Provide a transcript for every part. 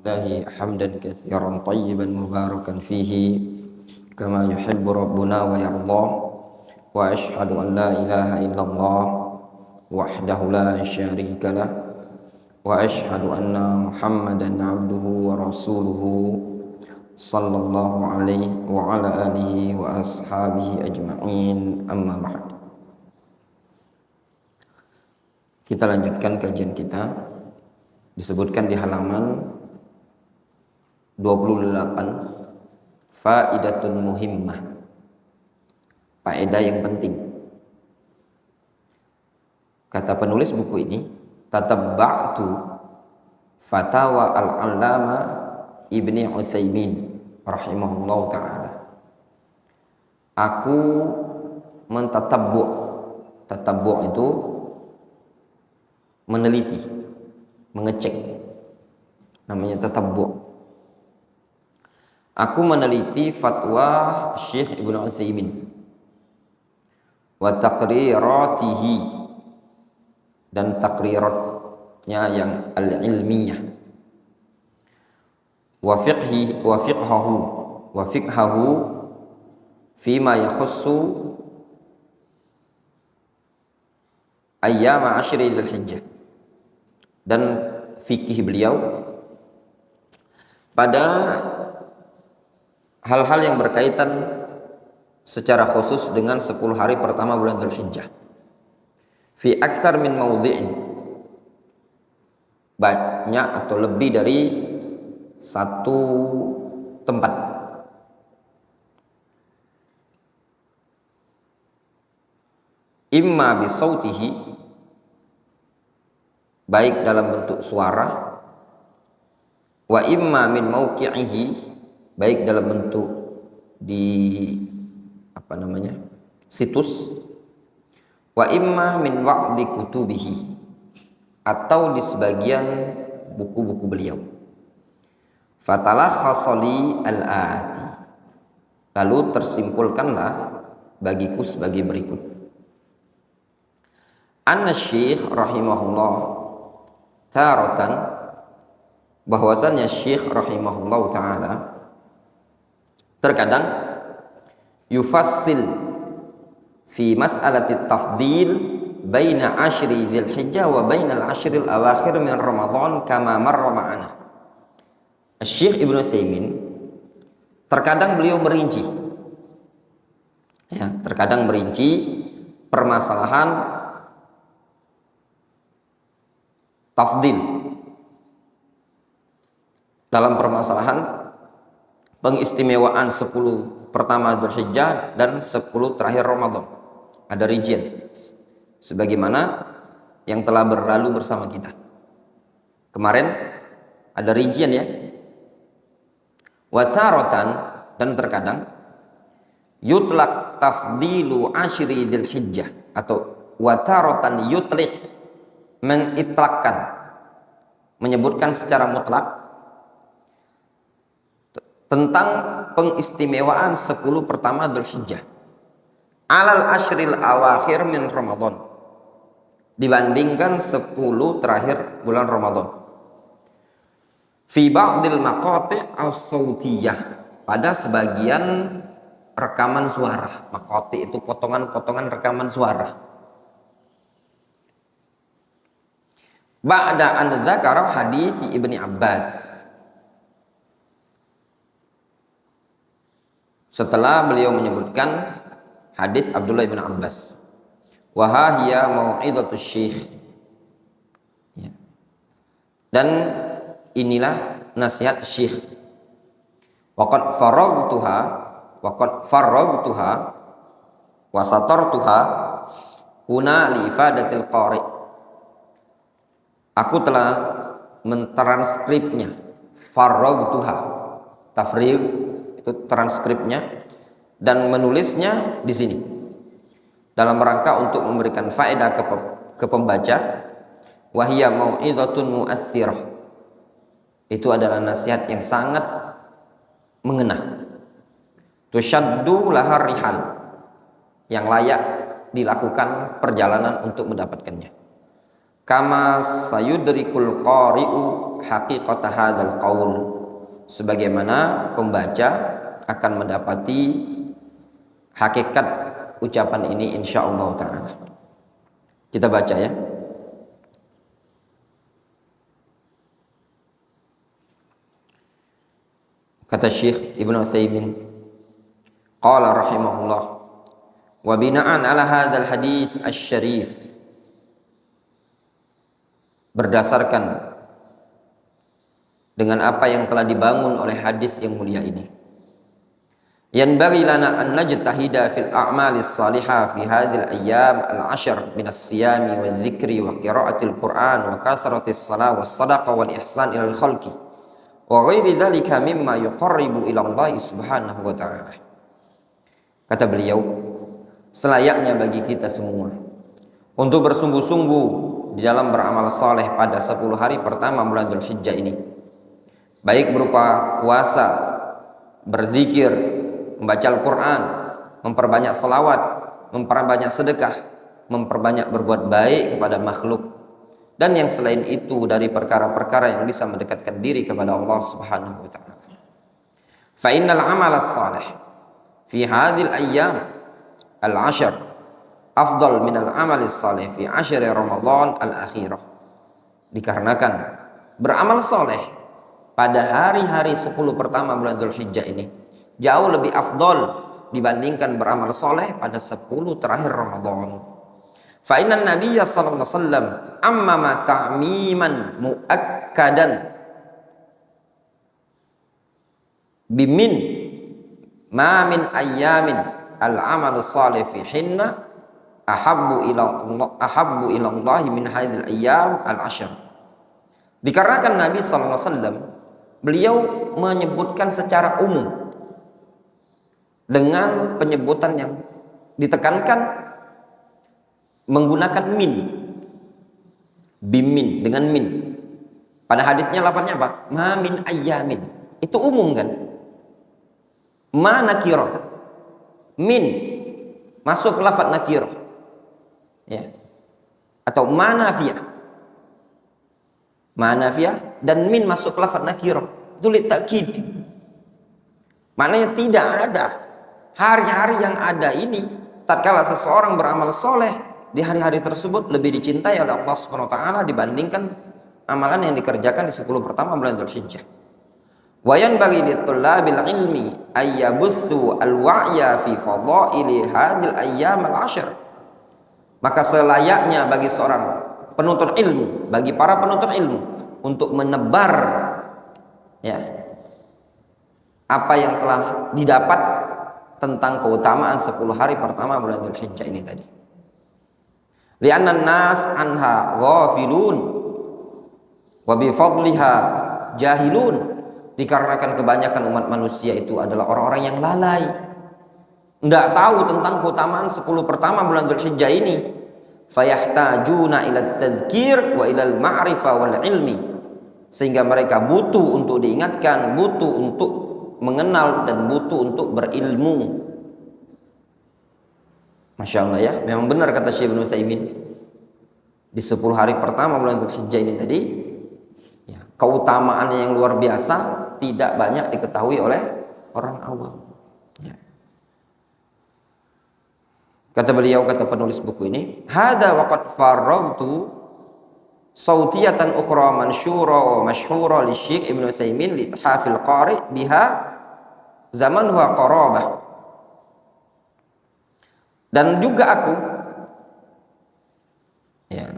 لله حمدا كثيرا طيبا مباركا فيه كما يحب ربنا ويرضى وأشهد أن لا إله إلا الله وحده لا شريك له وأشهد أن محمدا عبده ورسوله صلى الله عليه وعلى آله وأصحابه أجمعين أما بعد. Kita lanjutkan kajian kita. Disebutkan di halaman 28 faidatun muhimmah, faedah yang penting. Kata penulis buku ini, tatabba'tu fatawa al-allama Ibni Utsaimin rahimahullah ta'ala. Aku tatabbu' itu meneliti, mengecek, namanya tatabbu'. Aku meneliti fatwa Syekh Ibnu Utsaimin wa taqriratihi, dan takriratnya yang al-ilmiyah, wa fiqhahu fima yakhussu ayyam ashri dzulhijjah, dan fikih beliau pada hal-hal yang berkaitan secara khusus dengan 10 hari pertama bulan Dzulhijjah. Fi aktsar min mawdhi'in, banyak atau lebih dari satu tempat. Imma bisautihi, baik dalam bentuk suara, wa imma min mauqi'ihi, baik dalam bentuk di situs, wa imma min wa'dhi kutubihi, atau di sebagian buku-buku beliau. Fatalakhasa li al-ati, lalu tersimpulkanlah bagiku sebagai berikut. Anna Syekh rahimahullah taratan, bahwasannya Syekh rahimahullah ta'ala terkadang yufassil fi mas'alati tafdil baina ashri dzulhijjah wa baina al-ashril awakhir min Ramadan kama marra ma'ana. Syekh Ibnu Utsaimin terkadang beliau merinci, terkadang merinci permasalahan tafdil dalam permasalahan pengistimewaan 10 pertama Dzulhijjah dan 10 terakhir Ramadan. Ada rincian sebagaimana yang telah berlalu bersama kita kemarin, ada rincian ya. Wataratan, dan terkadang yutlaq tafdilu ashri Dzulhijjah, atau wataratan yutliq, menitlakkan, menyebutkan secara mutlak tentang pengistimewaan 10 pertama Dzulhijjah alal ashril awakhir min Ramadan, dibandingkan 10 terakhir bulan Ramadan. Fi ba'dil maqati' as-sautiyah, pada sebagian rekaman suara. Maqati' itu potongan-potongan rekaman suara. Ba'da an dzakara hadis Ibni Abbas, setelah beliau menyebutkan hadis Abdullah bin Abbas, wa hiya mau'izatus syekh, dan inilah nasihat syekh. Waqad faragtuha wa satartuha huna li ifadatil qari', aku telah mentranskripnya. Faragtuha, tafrigh itu transkripnya, dan menulisnya di sini dalam rangka untuk memberikan faedah ke pembaca. Wahiyya mau'izatun mu'athirah, itu adalah nasihat yang sangat mengena. Tushaddu lahar rihal, yang layak dilakukan perjalanan untuk mendapatkannya. kama sayudrikul qari'u haqiqata hadzal qaul, sebagaimana pembaca akan mendapati hakikat ucapan ini insyaallah taala. Kita baca ya. Kata Syekh Ibnu Utsaimin, qala rahimahullah, wa bina'an ala hadzal hadits asy-syarif, berdasarkan dengan apa yang telah dibangun oleh hadis yang mulia ini, yanbaghi lana an najtahida fil a'malis salihah fi hadhil ayyam al-'ashr min as-siyami wadh-dhikri wa qira'atil Qur'an wa kasratis salah was sadaqah wal ihsan ilal khalqi wa ghairi dzalika mimma yuqarribu ila Allah subhanahu wa ta'ala. Kata beliau, selayaknya bagi kita semua untuk bersungguh-sungguh di dalam beramal saleh pada 10 hari pertama bulan Dzulhijjah ini, baik berupa puasa, berzikir, membaca Al-Quran, memperbanyak selawat, memperbanyak sedekah, memperbanyak berbuat baik kepada makhluk, dan yang selain itu dari perkara-perkara yang bisa mendekatkan diri kepada Allah Subhanahu wa taala. Fa innal amal as-salih fi hadhil ayyam al-'ashr afdal min al-amal as-salih fi 'ashr Ramadan al-akhirah. Dikarenakan beramal saleh pada hari-hari 10 pertama bulan Dzulhijjah ini jauh lebih afdal dibandingkan beramal saleh pada 10 terakhir Ramadan. Fa inna nabiyya sallallahu alaihi wasallam ammama ta'miman muakkadan bimin ma min ayyamin al-amalu salih fi hinna ahabbu ila Allah min hadzal ayyam al-'ashr. Dikarenakan Nabi sallallahu alaihi wasallam beliau menyebutkan secara umum dengan penyebutan yang ditekankan menggunakan min, bimin dengan min. Pada hadisnya lafadznya apa? Ma min ayyamin. Itu umum kan? Ma nakirah. Min masuk lafadz nakirah. Ya. Atau ma nafiyah. Ma nafiyah dan min masuk lafadz nakirah. Itu litakid. Maknanya tidak ada hari-hari yang ada ini tatkala seseorang beramal soleh di hari-hari tersebut lebih dicintai oleh Allah Subhanahu wa taala dibandingkan amalan yang dikerjakan di 10 pertama bulan Dzulhijjah. Wa yanbaghi lit-tullabil ilmi ay yabuthu al-wa'ya fi fadhaili hadhil ayyam al-'ashr. Maka selayaknya bagi seorang penuntut ilmu, bagi para penuntut ilmu untuk menebar ya apa yang telah didapat tentang keutamaan 10 hari pertama bulan Dzulhijjah ini tadi. Li'anna an-nas anha ghafilun wa bi fadliha jahilun. Dikarenakan kebanyakan umat manusia itu adalah orang-orang yang lalai, tidak tahu tentang keutamaan 10 pertama bulan Dzulhijjah ini. Fayahtajuna ila tadzkir wa ila al-ma'rifah wal ilmi, sehingga mereka butuh untuk diingatkan, butuh untuk mengenal, dan butuh untuk berilmu. Masya Allah ya, memang benar kata Syekh Ibnu Utsaimin, di 10 hari pertama bulan Dzulhijjah ini tadi ya, keutamaan yang luar biasa tidak banyak diketahui oleh orang awam ya. Kata beliau, kata penulis buku ini, hadza waqad faragtu sautiyatan ukhra mansyura wa masyhura li Syekh Ibnu Utsaimin li tahafil qari biha zamanuha qarabah. Dan juga aku ya,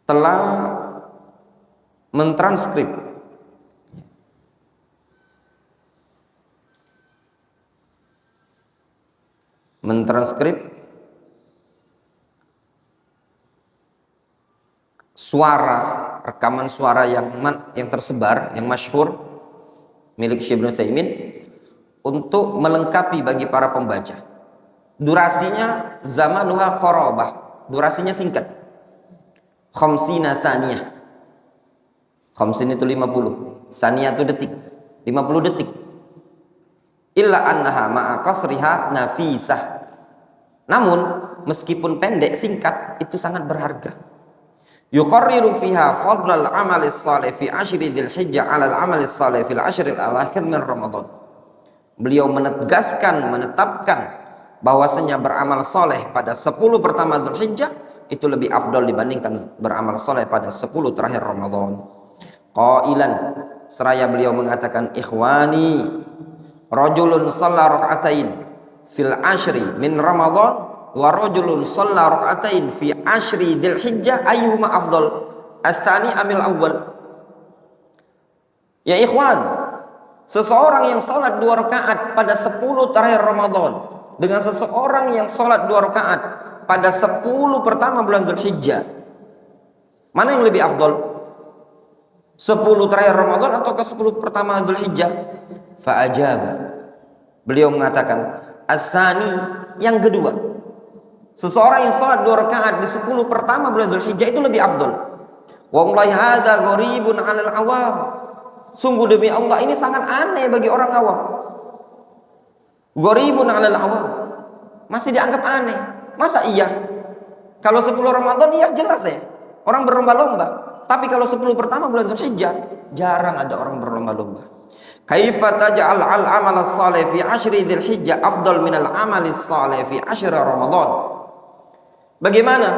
telah mentranskrip suara, rekaman suara yang tersebar, yang masyhur milik Syekh Ibnu Utsaimin untuk melengkapi bagi para pembaca. Durasinya zamanuha qarabah, durasinya singkat, khamsina thaniyah. Khamsin itu 50, thaniyah itu detik, 50 detik. Illa annaha ma'a qasriha nafisah. Namun meskipun pendek, singkat, itu sangat berharga. yuqarriru fiha fadlal amali salih fi ashri dzil hijjah 'ala al-amali salih fil ashri al-awakhir min Ramadan. Beliau menetapkan bahwasanya beramal soleh pada 10 pertama Dzulhijjah itu lebih afdal dibandingkan beramal soleh pada 10 terakhir Ramadan. Qailan, seraya beliau mengatakan, ikhwani, rajulun shalla rak'atain fil ashri min Ramadan wa rajulun shalla rak'atain fi ashri Dzulhijjah ayyuhuma afdal, as-tsani amil awwal. Ya ikhwan, seseorang yang salat 2 rakaat pada 10 terakhir Ramadan dengan seseorang yang salat 2 rakaat pada 10 pertama bulan Dzulhijjah, mana yang lebih afdal? 10 terakhir Ramadan atau ke 10 pertama Dzulhijjah? Fa'ajaba, beliau mengatakan, ats-tsani, yang kedua. Seseorang yang salat 2 rakaat di 10 pertama bulan Dzulhijjah itu lebih afdal. Wallahi hadza gharibun 'alal awam. Sungguh demi Allah ini sangat aneh bagi orang awam. Gharibun 'alal awam, masih dianggap aneh. Masa iya? Kalau 10 Ramadan iya jelas ya, orang berlomba-lomba. Tapi kalau 10 pertama bulan Dzulhijjah jarang ada orang berlomba-lomba. Kaifa taj'al al-amal as-salih fi ashri Dzulhijjah afdal min al-amal as-salih fi ashri Ramadan? Bagaimana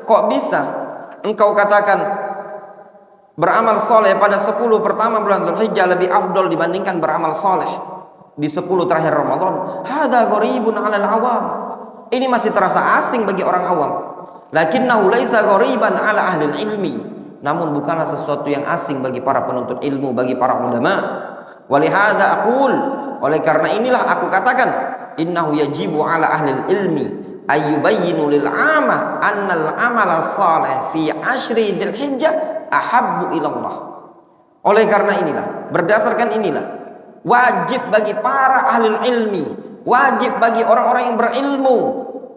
kok bisa engkau katakan beramal soleh pada 10 pertama bulan Dzulhijjah lebih afdal dibandingkan beramal soleh di 10 terakhir Ramadan? Hadza gharibun 'alal awam. Ini masih terasa asing bagi orang awam. Lakinnahu laisa ghariban 'ala ahli ilmi. Namun bukanlah sesuatu yang asing bagi para penuntut ilmu, bagi para ulama. Walihadza aqul, oleh karena inilah aku katakan, innahu yajibu 'ala ahli ilmi ayyubayyinu lil 'ama annal amala salih fi ashri Dzulhijjah ahabbu ilallah. Oleh karena inilah, berdasarkan inilah, wajib bagi para ahli ilmi, wajib bagi orang-orang yang berilmu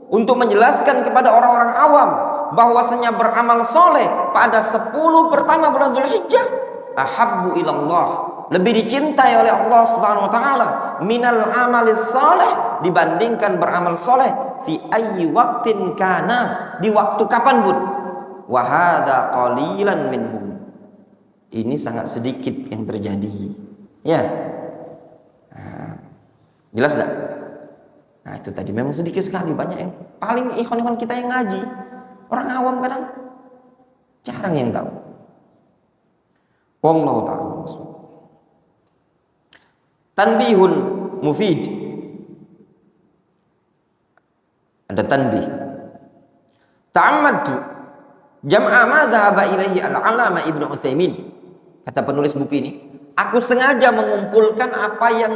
untuk menjelaskan kepada orang-orang awam bahwasanya beramal soleh pada 10 pertama bulan Dzulhijjah ahabbu ilallah, lebih dicintai oleh Allah Subhanahu wa taala minal amalis saleh, dibandingkan beramal soleh fi ayyi waqtin kana, di waktu kapanpun. Wa hadza qalilan minhum, ini sangat sedikit yang terjadi. Ya, jelas enggak? Nah itu tadi memang sedikit sekali, banyak yang paling ikhwan-ikhwan kita yang ngaji, orang awam kadang jarang yang tahu. Wallahu ta'ala. Tanbihun mufid, ada tanbih. Ta'ammadtu jam'a ma dhahaba ilaihi al-'alama Ibnu Utsaimin. Kata penulis buku ini, aku sengaja mengumpulkan apa yang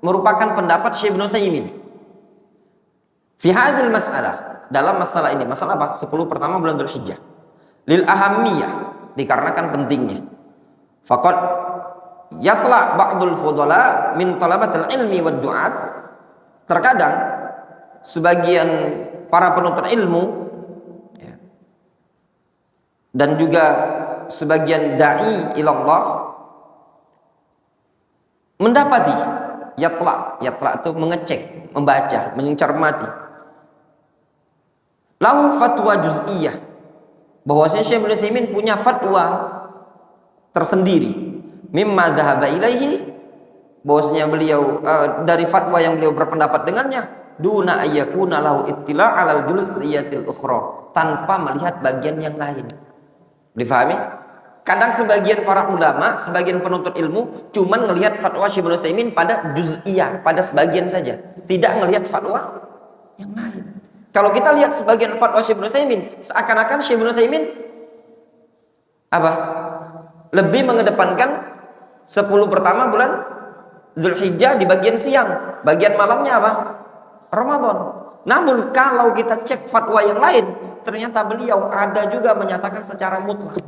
merupakan pendapat Syekh Ibnu Utsaimin fi hadzal mas'alah, dalam masalah ini. Masalah apa? 10 pertama bulan Dzulhijjah. Lil ahammiyah, dikarenakan pentingnya. Faqad yatla ba'dul fudala min talabatil ilmi wad du'at. Terkadang sebagian para penuntut ilmu ya, dan juga sebagian dai ilallah mendapati, yatla itu mengecek, membaca, mencermati, lahu fatwa juz'iyah, bahwasanya Syekh Ibnu Utsaimin punya fatwa tersendiri, mimma dhahaba ilaihi, bahwasanya beliau dari fatwa yang beliau berpendapat dengannya, duna ayyakuna lahu ittila' 'alal juz'iyatil ukhra, tanpa melihat bagian yang lain. Difahami? Kadang sebagian para ulama, sebagian penuntut ilmu cuman ngelihat fatwa Syekh Ibnu Utsaimin pada juz'iyah, pada sebagian saja, tidak ngelihat fatwa yang lain. Kalau kita lihat sebagian fatwa Syekh Ibnu Utsaimin, seakan-akan Syekh Ibnu Utsaimin apa? Lebih mengedepankan 10 pertama bulan Dzulhijjah di bagian siang, bagian malamnya apa? Ramadan. Namun kalau kita cek fatwa yang lain, ternyata beliau ada juga menyatakan secara mutlak.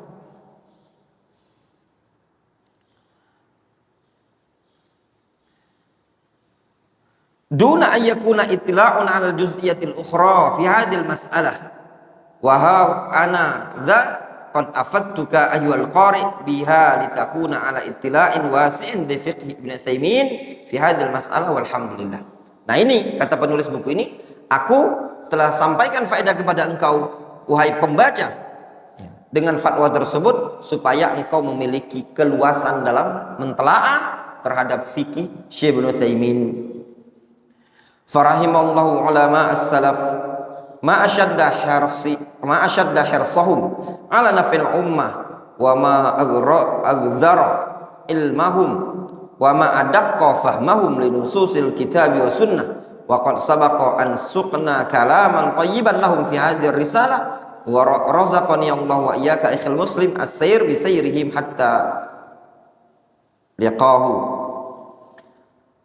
Duna ayyakuna ittila'un 'alal juz'iyatil ukhra fi hadhil mas'alah. Wa ha ana dza qad afattuka ayyuhal qari' biha litakuna 'ala ittila'in wasi'in li fiqh Ibnu Utsaimin fi hadhil mas'alah walhamdulillah. Nah ini kata penulis buku ini, aku telah sampaikan faedah kepada engkau wahai pembaca, dengan fatwa tersebut supaya engkau memiliki keluasan dalam mentelaah terhadap fikih Syekh Ibnu Utsaimin. Farahimallahu ulama as-salaf ma ashadda hirsahum ala nafil ummah wa ma aghzara ilmahum wa ma adaqqa fahmahum li nususil kitabi wa sunnah wa qad sabaqa an suqna kalaman tayyiban lahum fi hadhihi risalah wa razaqani Allah wa iyyaka ikhal muslim as-sayr bi sayrihim hatta liqahu.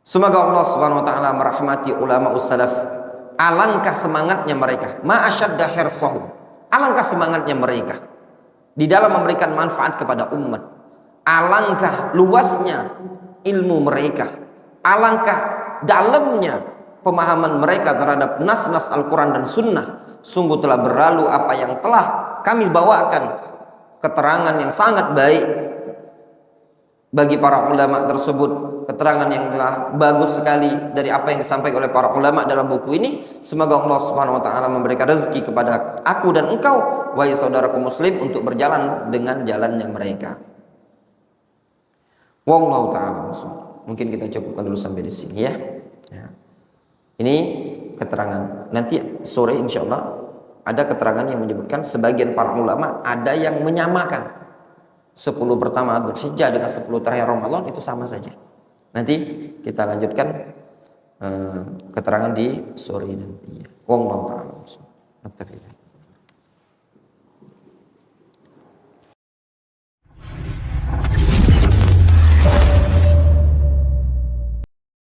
Semoga Allah Subhanahu wa taala merahmati ulama ussalaf. Alangkah semangatnya mereka, ma asyadda hirsahum. Alangkah semangatnya mereka di dalam memberikan manfaat kepada umat. Alangkah luasnya ilmu mereka. Alangkah dalamnya pemahaman mereka terhadap nas-nas Al-Quran dan Sunnah. Sungguh telah berlalu apa yang telah kami bawakan, keterangan yang sangat baik bagi para ulama tersebut, keterangan yang telah bagus sekali dari apa yang disampaikan oleh para ulama dalam buku ini. Semoga Allah Subhanahu wa taala memberikan rezeki kepada aku dan engkau wahai saudaraku muslim untuk berjalan dengan jalannya mereka. Wallahu taala. Mungkin kita cukupkan dulu sampai di sini ya. Ini keterangan. Nanti sore insyaallah ada keterangan yang menyebutkan sebagian para ulama ada yang menyamakan 10 pertama Dzulhijjah dengan 10 terakhir Ramadan itu sama saja. Nanti kita lanjutkan keterangan di sore nanti. Wallahu ta'ala.